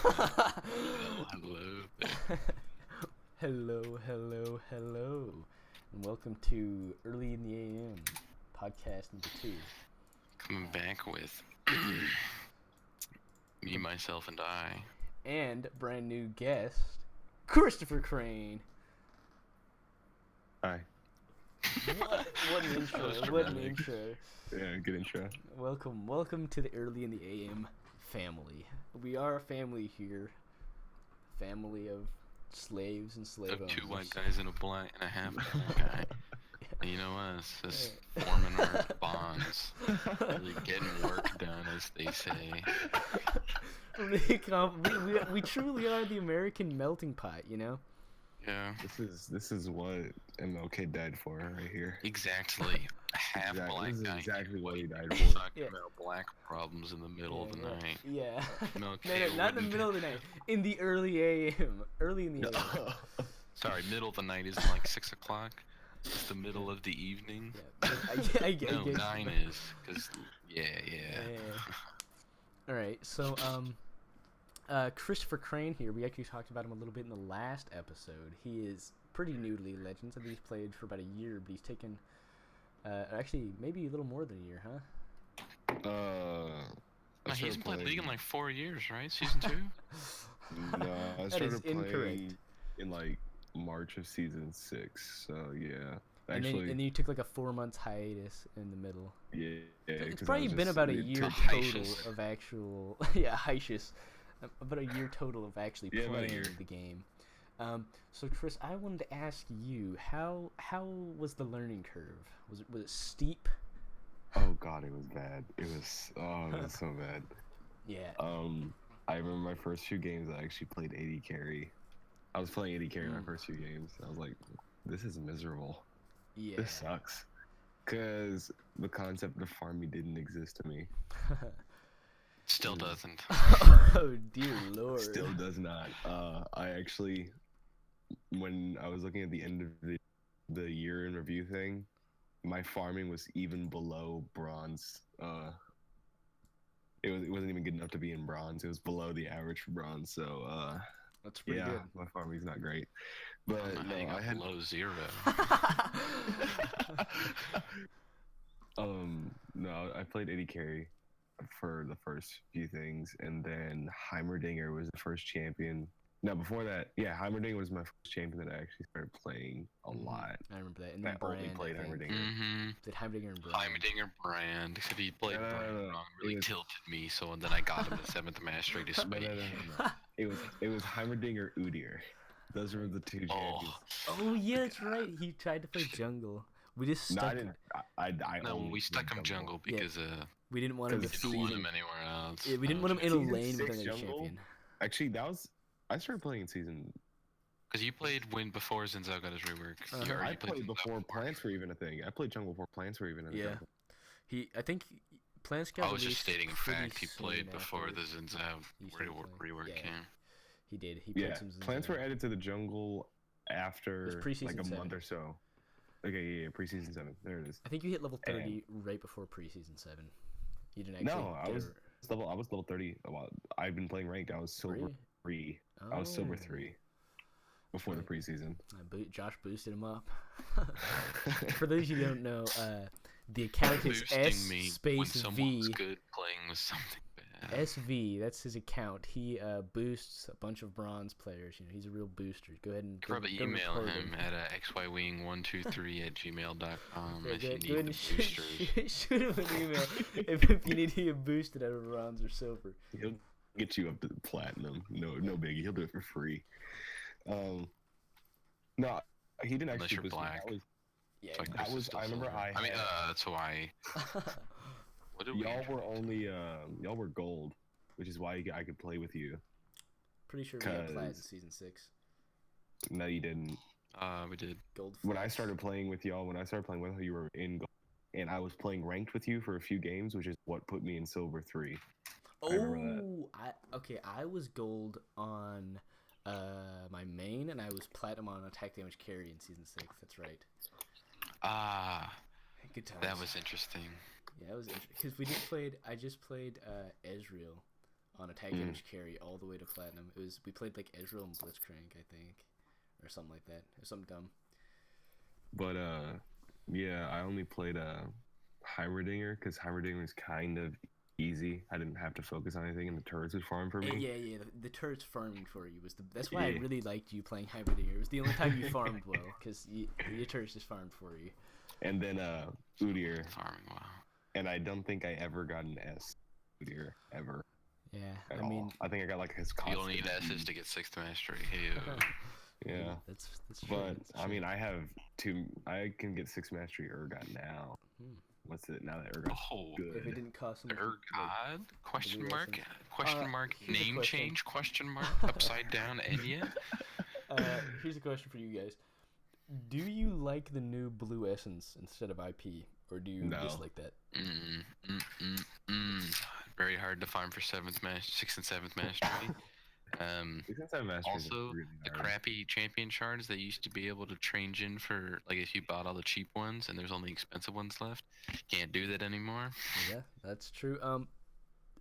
Well, hello there. Hello, and welcome to Early in the AM, podcast number 2. Coming back with me, myself, and I. And brand new guest, Christopher Crane. Hi. What an intro, That was what an dramatic. intro. Yeah, good intro. Welcome to the Early in the AM family. We are a family here. Family of slaves and slave Of owners. two white guys and a half black guy. And you know us, just forming our bonds. Really getting work done, as they say. We truly are the American melting pot, you know? Yeah, This is what MLK died for right here. exactly. Half black This is guy. exactly what he died Talking for. Yeah. about black problems in the middle of the night. Yeah. Okay, No, not in the wouldn't- middle of the night. In the early AM. Early in the AM. Sorry, middle of the night isn't like 6 o'clock. It's the middle of the evening. Yeah, I guess. No, 9 is, cause yeah. All right, so Christopher Crane here. We actually talked about him a little bit in the last episode. He is pretty new to League of Legends. I think he's played for about a year, but he's taken, actually maybe a little more than a year, huh? I No, he started hasn't played League in playing- like 4 years, right? Season 2? No, I That started is incorrect. playing in like March of season 6. So yeah, And actually, then you took like a 4 months hiatus in the middle. yeah. It's 'cause I probably was been just- about a it year took- total hiatus. of actual hiatus. About a year total of actually Yeah, about a playing year. the game. So Chris, I wanted to ask you how was the learning curve? Was it steep? Oh god, it was bad. It was so bad. Yeah. I remember my first few games. I actually played AD carry. I was playing AD carry my first few games. I was like, this is miserable. Yeah. This sucks. Because the concept of farming didn't exist to me. Still doesn't. Oh dear lord. Still does not. I actually, when I was looking at the end of the year in review thing, my farming was even below bronze. It wasn't even good enough to be in bronze. It was below the average for bronze. So That's pretty yeah, my farming's not great. But I'm no, hanging I out had below 0. no, I played AD carry for the first few things, and then Heimerdinger was the first champion. No, before that, yeah, Heimerdinger was my first champion that I actually started playing a lot. I remember that. And I then only Brand. played I think. Heimerdinger. Mm-hmm. Did Heimerdinger and Brand. Heimerdinger Brand. Except he played No, Brand no. wrong. It Really was- tilted me, so then I got him the 7th mastery No, despite. no. It was Heimerdinger Udyr. Those were the two champions. Oh, Oh yeah, that's right. He tried to play jungle. We just No, stuck. I didn't. I no, only we stuck played him jungle because We didn't want him to Because we see. didn't want him anywhere else. Yeah, we didn't want him in a Season lane with 6 another jungle? champion. Actually, I started playing in season. Because you played when before Zinzao got his rework. Uh-huh. Or I you played Zinzao before plants were even a thing. I played jungle before plants were even a Yeah. thing. I think Plants got I was just released stating a pretty fact. He played soon before after the Zinzao he started playing. rework Yeah. came. He did. He played Yeah, some plants Zinzao. were added to the jungle after preseason like a 7. month or so. Okay, yeah, preseason 7. There it is. I think you hit level And- 30 right before preseason 7. You didn't actually. No, I was level 30. Well, I've been playing ranked. I was silver Really? 3. I was silver Oh. 3 before the preseason. Josh boosted him up. For those of you who don't know, the account is Boosting me when S someone's V. good playing with something bad. SV, that's his account. He boosts a bunch of bronze players. You know, he's a real booster. Go ahead and You probably go email record him at xywing123@gmail.com Yeah, if you go need ahead the and boosters. shoot him an email if you need to get boosted out of bronze or silver. He'll get you up to platinum. No biggie. He'll do it for free. No, he didn't Unless actually you're boost me. black. Yeah, Like, That this is was. still I remember. silver. I mean, that's why. What did we? Y'all were only. Y'all were gold, which is why I could play with you. pretty sure we got plat in 'Cause- season 6. No, you didn't. We did. Gold. When I flats. started playing with y'all, you were in gold, and I was playing ranked with you for a few games, which is what put me in silver 3. I remember that. I was gold on my main, and I was platinum on attack damage carry in season 6. That's right. Good times. That was interesting. Yeah, it was because we just played. I just played Ezreal on attack damage carry all the way to platinum. We played like Ezreal and Blitzcrank, I think, or something like that. It was something dumb. But yeah, I only played Heimerdinger because Heimerdinger was kind of easy. I didn't have to focus on anything, and the turrets would farm for me. Yeah. The turrets farming for you was that's why I really liked you playing Heimerdinger. It was the only time you farmed well because your turrets just farmed for you. And then Udyr. Farming well. And I don't think I ever got an S Udyr ever. Yeah, I mean, I think I got like his constant. You only need S's to get 6th mastery. Hey, yeah. That's true. But That's I true. mean, I can get 6th mastery Urgot now. What's it now that Urgot's good? If it didn't cost so much. Urgot? Question blue mark? essence. Question mark? Here's a Name question. change? Question mark? Upside down Enya? Here's a question for you guys. Do you like the new blue essence instead of IP, or do you dislike that? Very hard to farm for 6th and 7th mastery. Also, really the hard. crappy champion shards that used to be able to change in for, like, if you bought all the cheap ones and there's only expensive ones left, can't do that anymore. Yeah, that's true.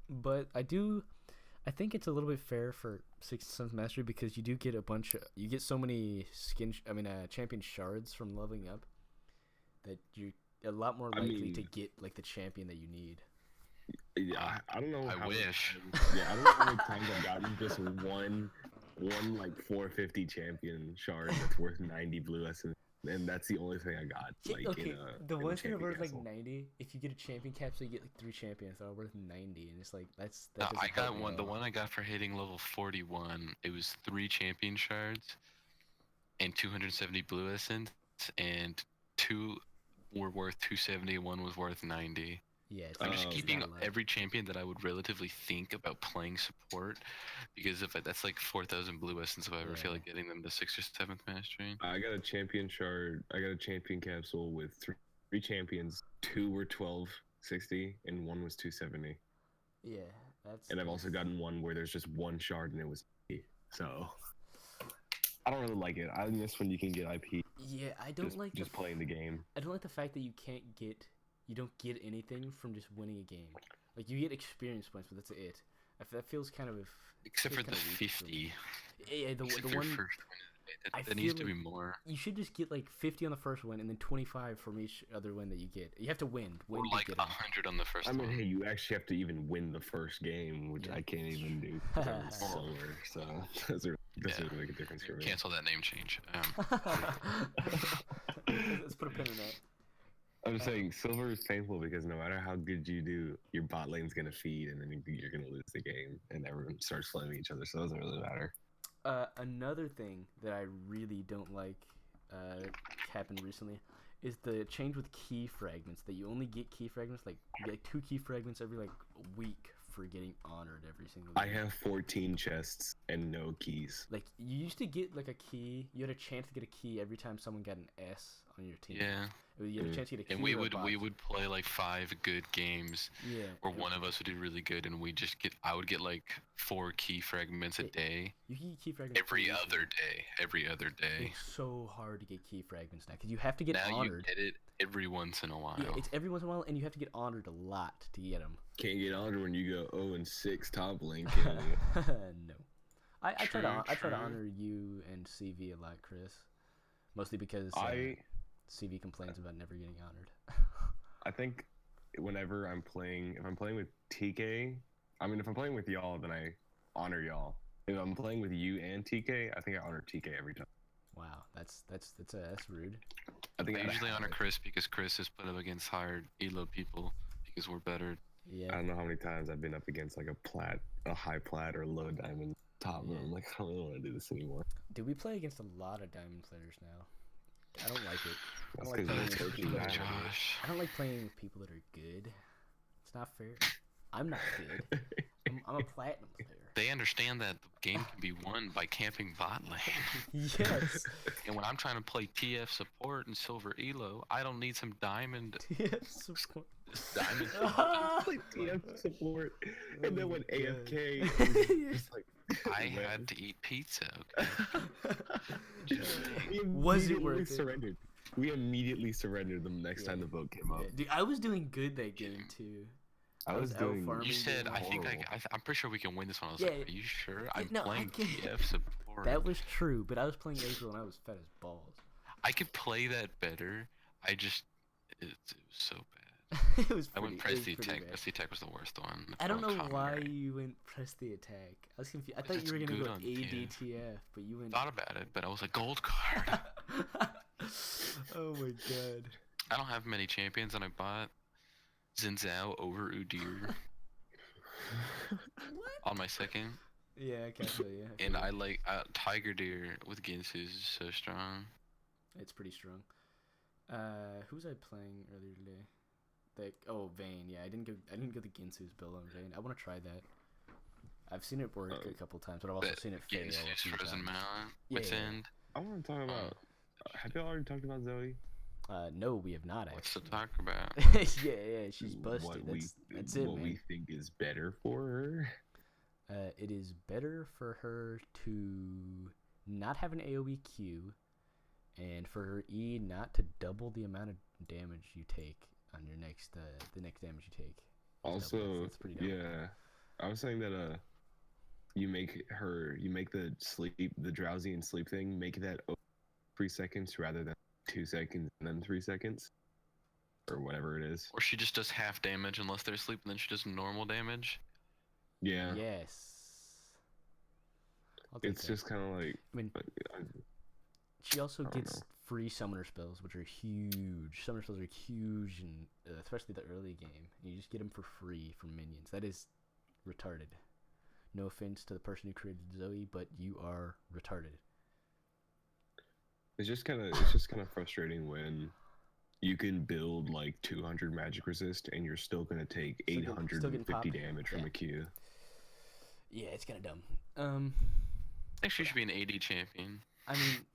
But I think it's a little bit fair for 6th and 7th mastery because you do get you get so many champion shards from leveling up that you're a lot more likely to get like the champion that you need. Yeah, I don't know. I wish. Yeah, I don't know how many times I've gotten just one like 450 champion shard that's worth 90 blue essence, and that's the only thing I got. Like, okay, the ones that are worth like castle. 90. If you get a champion capsule, you get like 3 champions that are worth 90, and it's like that. I got one. The one I got for hitting level 41. It was 3 champion shards and 270 blue essence, and 2 were worth 270. One was worth 90. Yeah, I'm just keeping every champion that I would relatively think about playing support, because if that's like 4,000 blue essence if I ever feel like getting them to 6th or 7th mastery. I got a champion shard. I got a champion capsule with 3 champions. 2 were 1260 and 1 was 270. Yeah, that's. And I've also gotten one where there's just 1 shard and it was IP. So I don't really like it. I miss when you can get IP. Yeah, I don't like just playing the game. I don't like the fact that you don't get anything from just winning a game. Like, you get experience points, but that's it. That feels kind of... Except for the 50. Yeah, the Except one... for your first win. That needs to be more. You should just get, like, 50 on the first win, and then 25 from each other win that you get. You have to win. Or like 100 on the first one. I mean, hey, you actually have to even win the first game, which I can't even do. It's silver, so doesn't really make a difference for me. Cancel that name change. Let's put a pin in that. I'm saying silver is painful because no matter how good you do, your bot lane's gonna feed, and then you're gonna lose the game, and everyone starts flaming each other. So it doesn't really matter. Another thing that I really don't like happened recently is the change with key fragments. That you only get key fragments, like you get like 2 key fragments every like week for getting honored every single week. I have 14 chests and no keys. Like, you used to get like a key. You had a chance to get a key every time someone got an S on your team. Yeah. You had a chance to get a key. And we would play like 5 good games. Yeah. Where one of us would do really good, and I would get like 4 key fragments a day. You get key fragments every other day. It's so hard to get key fragments now because you have to get honored. You get it every once in a while. Yeah, it's every once in a while, and you have to get honored a lot to get them. Can't get honored when you go 0-6 top lane, can you? No. I try to honor you and CV a lot, Chris. Mostly because CV complains about never getting honored. I think whenever if I'm playing with TK, I mean, if I'm playing with y'all, then I honor y'all. If I'm playing with you and TK, I think I honor TK every time. Wow, that's rude. I usually honor Chris because Chris is put up against hard elo people because we're better. Yeah. I don't know how many times I've been up against like a high plat or low diamond top, and I'm like, I don't really want to do this anymore. Dude, we play against a lot of diamond players now. I don't like it. That's because I don't like playing with people that are good. It's not fair. I'm not good. I'm a platinum player. They understand that the game can be won by camping bot lane. Yes. And when I'm trying to play TF support and silver elo, I don't need some diamond. TF support. Diamond. Play TF support, and then when AFK, just like I had to eat pizza. Okay. Was it worth surrendered. We immediately surrendered them next time the vote came up. Dude, I was doing good that game too. I I was was out doing. farming. You said I think horrible. I'm pretty sure we can win this one. I was Yeah, like, are you sure? I'm no, I playing can't. TF support. That was true, but I was playing April and I was fat as balls. I could play that better. It was so bad. It was I pretty. went press it the was pretty attack. bad. Press the attack was the worst one. I don't know Common why Gray. you went press the attack. I was confused. I thought It's you were gonna good go on ADTF, but you went. Thought about it, but I was like, gold card. Oh my god. I don't have many champions, and I bought Zinzao over Udyr What? on my second. Yeah, I can't tell you. And I like Tiger Deer with Ginsu is so strong. It's pretty strong. Who was I playing earlier today? Vayne. Yeah, I didn't go the Ginsu's build on Vayne. I want to try that. I've seen it work a couple times, but I've also seen it fail. Ginsu's Frozen Mountain. Yeah, Wits yeah. End. I want to talk about. Have y'all already talked about Zoe? No, we have not What's to actually. talk about? yeah, she's busted. That's it, What man. we think is better for her. It is better for her to not have an AoE Q, and for her E not to double the amount of damage you take on your next the next damage you take. Also, That's pretty dope. yeah, I was saying that you make the drowsy and sleep thing, make that 3 seconds rather than 2 seconds and then 3 seconds, or whatever it is. Or she just does half damage unless they're asleep, and then she does normal damage. Yeah, Yes. I'll take it's that. just kind of like. I mean, she also I don't gets know. free summoner spells, which are huge. Summoner spells are huge, and especially the early game. You just get them for free from minions. That is retarded. No offense to the person who created Zoe, but you are retarded. It's just kind of frustrating when you can build like 200 magic resist and you're still gonna take Still getting 850 popped. damage from Yeah. a Q. Yeah, it's kind of dumb. I think she should be an AD champion. I mean,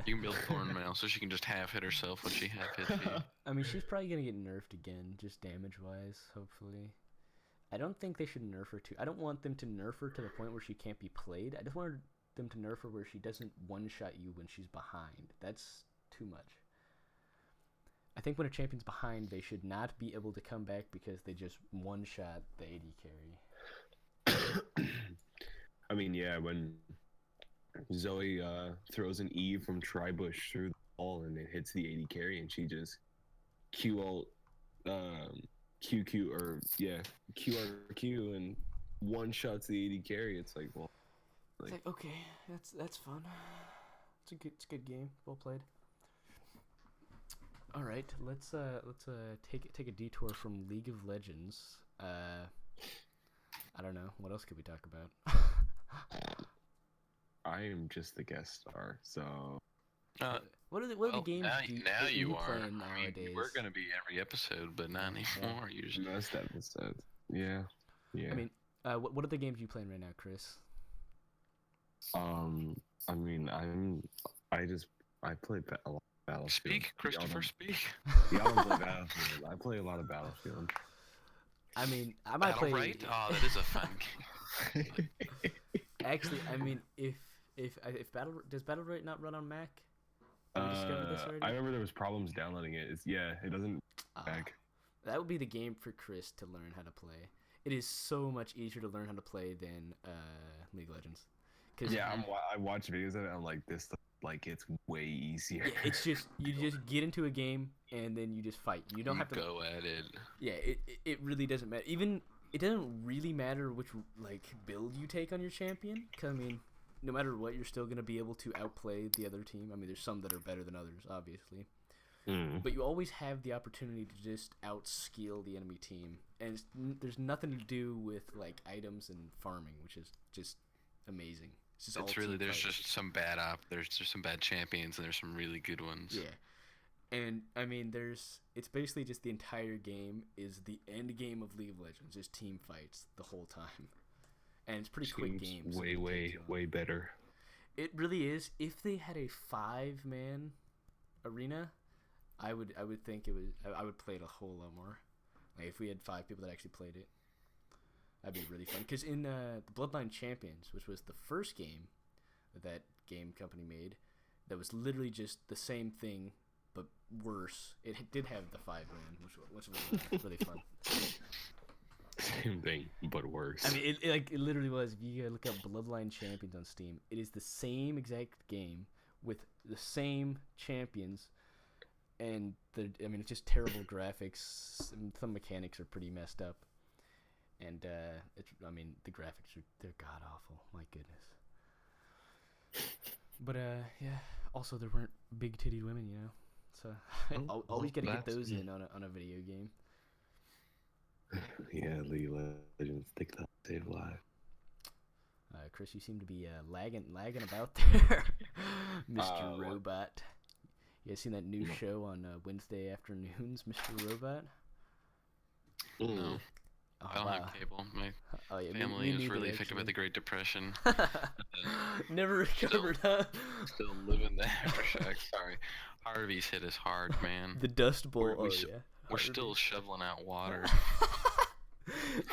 You can build Thornmail so she can just half hit herself when she half hits you. I mean, she's probably gonna get nerfed again, just damage-wise. Hopefully, I don't think they should nerf her too. I don't want them to nerf her to the point where she can't be played. I just want them to nerf her where she doesn't one-shot you when she's behind. That's too much. I think when a champion's behind, they should not be able to come back because they just one-shot the AD carry. I mean, yeah, when Zoe throws an E from Tribush through the wall and it hits the AD carry and she just QRQ and one shots the AD carry, it's like, well, It's like, okay, that's fun. It's a good game. Well played. All right, let's take a detour from League of Legends. I don't know, what else could we talk about? I am just the guest star, so What are the games now you are. playing I mean, nowadays? we're gonna be every episode, but not anymore. You just most episodes. Yeah. I mean, what are the games you playing right now, Chris? I mean, I play a lot of Battlefield. speak, Christopher. Speak. Y'all don't play Battlefield. I play a lot of Battlefield. I mean, I might play. Right? Oh, that is a fun game. Actually, I mean, if does Battle.right not run on Mac? Have we discovered this already? I remember there was problems downloading it. It doesn't back. That would be the game for Chris to learn how to play. It is so much easier to learn how to play than League of Legends. Yeah, I watch videos of it. I'm like, this like it's way easier. Yeah, it's just you just get into a game and then you just fight. You don't have to go at it. Yeah, it really doesn't matter. Even it doesn't really matter which like build you take on your champion. 'Cause, I mean, no matter what, you're still gonna be able to outplay the other team. I mean, there's some that are better than others, obviously. But you always have the opportunity to just outskill the enemy team, and there's nothing to do with like items and farming, which is just amazing. It's really there's just some bad there's just some bad champions and there's some really good ones. Yeah, and I mean it's basically just the entire game is the end game of League of Legends, just team fights the whole time, and it's pretty quick games. Way better. It really is. If they had a 5-man arena, I would think it was. I would play it a whole lot more. Like if we had 5 people that actually played it, that'd be really fun. Because in the Bloodline Champions, which was the first game that game company made, that was literally just the same thing but worse. It did have the 5-man, which was really fun. same thing, but worse. I mean, it literally was. If you look up Bloodline Champions on Steam, it is the same exact game with the same champions, and it's just terrible graphics. Some mechanics are pretty messed up, and the graphics they're god awful. My goodness. But yeah. Also, there weren't big titted women, you know. So always gotta get those in on a video game. Yeah, League of Legends, think that stayed alive. Chris, you seem to be lagging about there, Mr. Robot. You guys seen that new show on Wednesday afternoons, Mr. Robot? No. Oh, I don't have cable. My family is really affected by the Great Depression. Never recovered, huh? Still living the aftershocks. Sorry. Harvey's hit us hard, man. The Dust Bowl. We're still shoveling out water.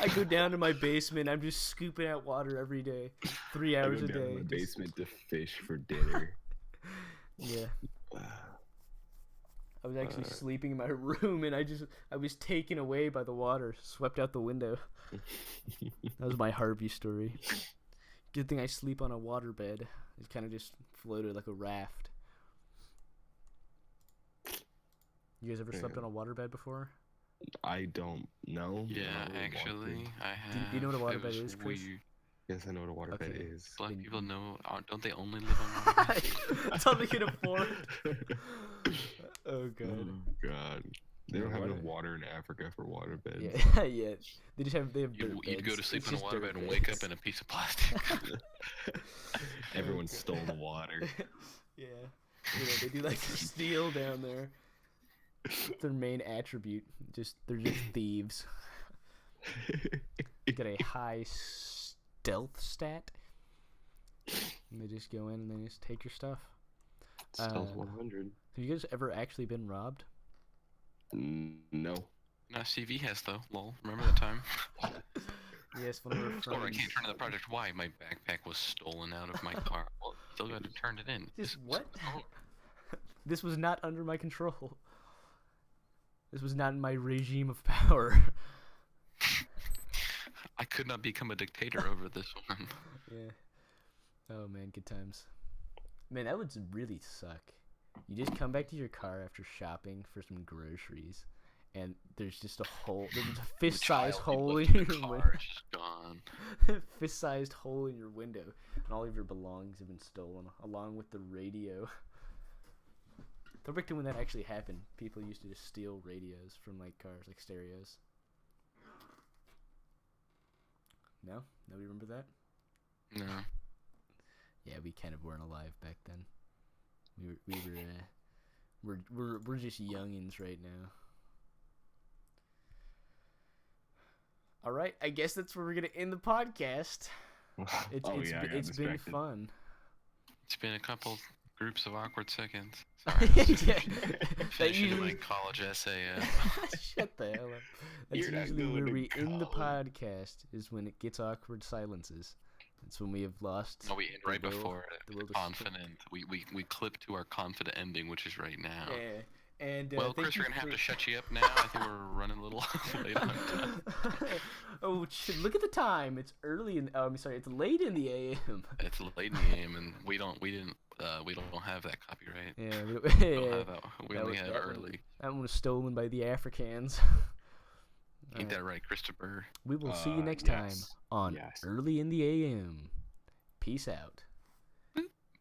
I go down to my basement. I'm just scooping out water every day, 3 hours a day. I go down to my basement to fish for dinner. Yeah. I was actually sleeping in my room, and I was taken away by the water, swept out the window. That was my Harvey story. Good thing I sleep on a waterbed. It kind of just floated like a raft. You guys ever slept on a waterbed before? I don't know. Yeah, actually, I have. Do you know what a waterbed is, Chris? Weird. Yes, I know what a waterbed is. Black people know. Don't they only live on waterbeds? That's all they can afford. Oh god. Oh god. They don't have enough water in Africa for waterbeds. Yeah, yeah. They have You'd go to sleep in a waterbed and wake up in a piece of plastic. Everyone stole the water. Yeah. They do like the steel down there. It's their main attribute. They're just thieves. Get a high stealth stat. And they just go in and they just take your stuff. Stealth 100. Have you guys ever actually been robbed? No. No, CV has though. Lol. Remember that time? Yes, one of our friends. Or I can't turn in the project. Why? My backpack was stolen out of my car. Well, still got to turn it in. What? This was not under my control. This was not in my regime of power. I could not become a dictator over this one. Yeah. Oh man, good times. Man, that would really suck. You just come back to your car after shopping for some groceries, and there's just a hole. There's a fist-sized hole in your window. Just gone. Fist-sized hole in your window, and all of your belongings have been stolen, along with the radio. Go back to when that actually happened. People used to just steal radios from like cars, like stereos. No? Nobody remember that? No. Yeah, we kind of weren't alive back then. We're just youngins right now. All right, I guess that's where we're gonna end the podcast. It's been fun. It's been a couple groups of awkward seconds. Yeah. Finishing my college essay. Shut the hell up. That's usually where we end the podcast, is when it gets awkward silences. That's when we have lost. No, we end right before it. Confident. We clip to our confident ending, which is right now. Yeah. And well, Chris, we're gonna have to shut you up now. I think we're running a little late on time. Oh shit! Look at the time. It's early in. Oh, I'm sorry. It's late in the AM. It's late in the AM, and we don't have that copyright. Yeah. We only have early. That one was stolen by the Africans. Ain't that right, Christopher? We will see you next time on Early in the AM. Peace out.